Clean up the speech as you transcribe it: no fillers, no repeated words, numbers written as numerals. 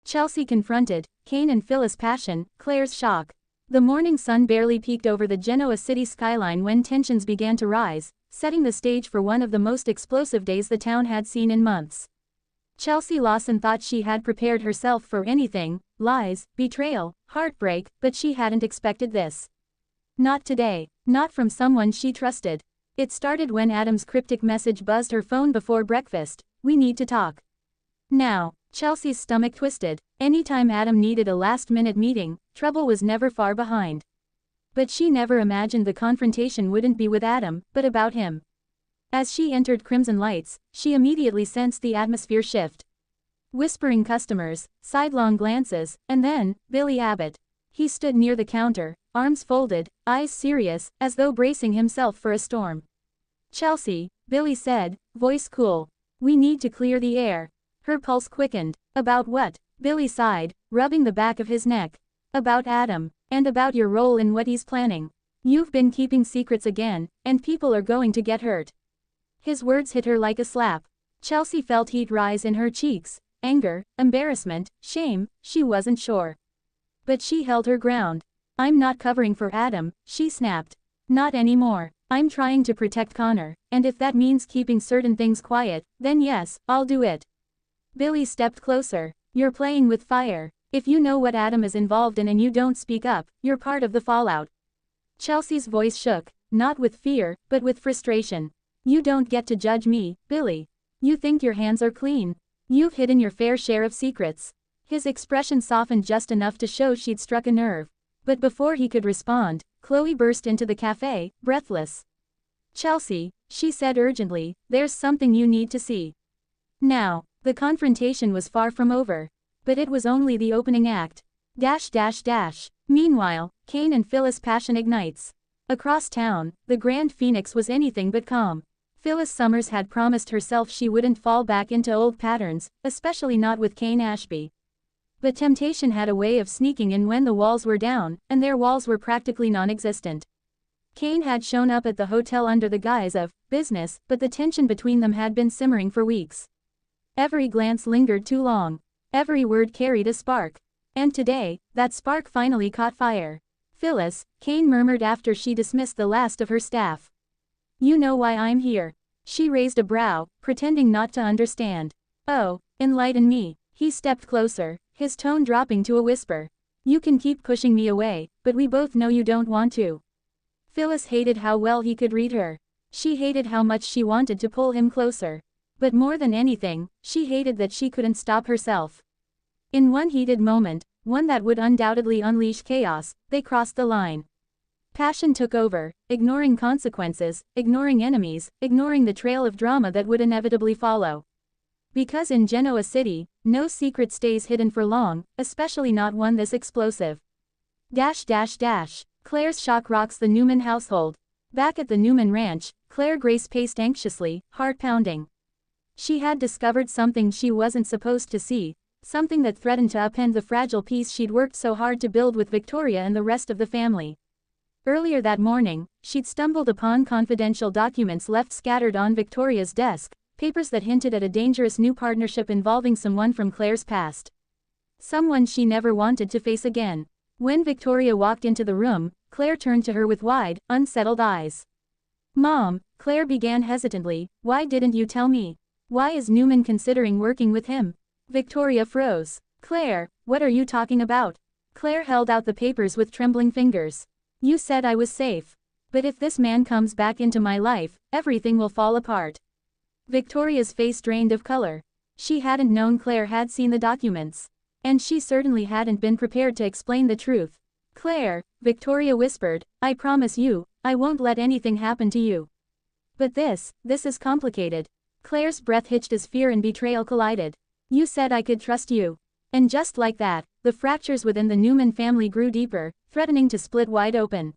Chelsea confronted Kane and Phyllis' passion, Claire's shock. The morning sun barely peeked over the Genoa city skyline when tensions began to rise, setting the stage for one of the most explosive days the town had seen in months. Chelsea Lawson thought she had prepared herself for anything, lies, betrayal, heartbreak, but she hadn't expected this. Not today. Not from someone she trusted. It started when Adam's cryptic message buzzed her phone before breakfast. "We need to talk now." Chelsea's stomach twisted. Anytime Adam needed a last-minute meeting, trouble was never far behind. But she never imagined the confrontation wouldn't be with Adam, but about him. As she entered Crimson Lights, she immediately sensed the atmosphere shift. Whispering customers, sidelong glances, and then, Billy Abbott. He stood near the counter, arms folded, eyes serious, as though bracing himself for a storm. "Chelsea," Billy said, voice cool. "We need to clear the air." Her pulse quickened. "About what?" Billy sighed, rubbing the back of his neck. "About Adam, and about your role in what he's planning. You've been keeping secrets again, and people are going to get hurt." His words hit her like a slap. Chelsea felt heat rise in her cheeks. Anger, embarrassment, shame, she wasn't sure. But she held her ground. "I'm not covering for Adam," she snapped. "Not anymore. I'm trying to protect Connor, and if that means keeping certain things quiet, then yes, I'll do it." Billy stepped closer. "You're playing with fire. If you know what Adam is involved in and you don't speak up, you're part of the fallout." Chelsea's voice shook, not with fear, but with frustration. "You don't get to judge me, Billy. You think your hands are clean. You've hidden your fair share of secrets." His expression softened just enough to show she'd struck a nerve. But before he could respond, Chloe burst into the cafe, breathless. "Chelsea," she said urgently, "there's something you need to see. Now." The confrontation was far from over. But it was only the opening act. Meanwhile, Kane and Phyllis' passion ignites. Across town, the Grand Phoenix was anything but calm. Phyllis Summers had promised herself she wouldn't fall back into old patterns, especially not with Kane Ashby. But temptation had a way of sneaking in when the walls were down, and their walls were practically non-existent. Kane had shown up at the hotel under the guise of business, but the tension between them had been simmering for weeks. Every glance lingered too long. Every word carried a spark. And today, that spark finally caught fire. "Phyllis," Kane murmured after she dismissed the last of her staff. "You know why I'm here." She raised a brow, pretending not to understand. "Oh, enlighten me." He stepped closer, his tone dropping to a whisper. "You can keep pushing me away, but we both know you don't want to." Phyllis hated how well he could read her. She hated how much she wanted to pull him closer. But more than anything, she hated that she couldn't stop herself. In one heated moment, one that would undoubtedly unleash chaos, they crossed the line. Passion took over, ignoring consequences, ignoring enemies, ignoring the trail of drama that would inevitably follow. Because in Genoa City, no secret stays hidden for long, especially not one this explosive. Claire's shock rocks the Newman household. Back at the Newman ranch, Claire Grace paced anxiously, heart pounding. She had discovered something she wasn't supposed to see, something that threatened to upend the fragile peace she'd worked so hard to build with Victoria and the rest of the family. Earlier that morning, she'd stumbled upon confidential documents left scattered on Victoria's desk, papers that hinted at a dangerous new partnership involving someone from Claire's past. Someone she never wanted to face again. When Victoria walked into the room, Claire turned to her with wide, unsettled eyes. "Mom," Claire began hesitantly, "why didn't you tell me? Why is Newman considering working with him?" Victoria froze. "Claire, what are you talking about?" Claire held out the papers with trembling fingers. "You said I was safe. But if this man comes back into my life, everything will fall apart." Victoria's face drained of color. She hadn't known Claire had seen the documents. And she certainly hadn't been prepared to explain the truth. "Claire," Victoria whispered, "I promise you, I won't let anything happen to you. But this is complicated." Claire's breath hitched as fear and betrayal collided. "You said I could trust you." And just like that, the fractures within the Newman family grew deeper, threatening to split wide open.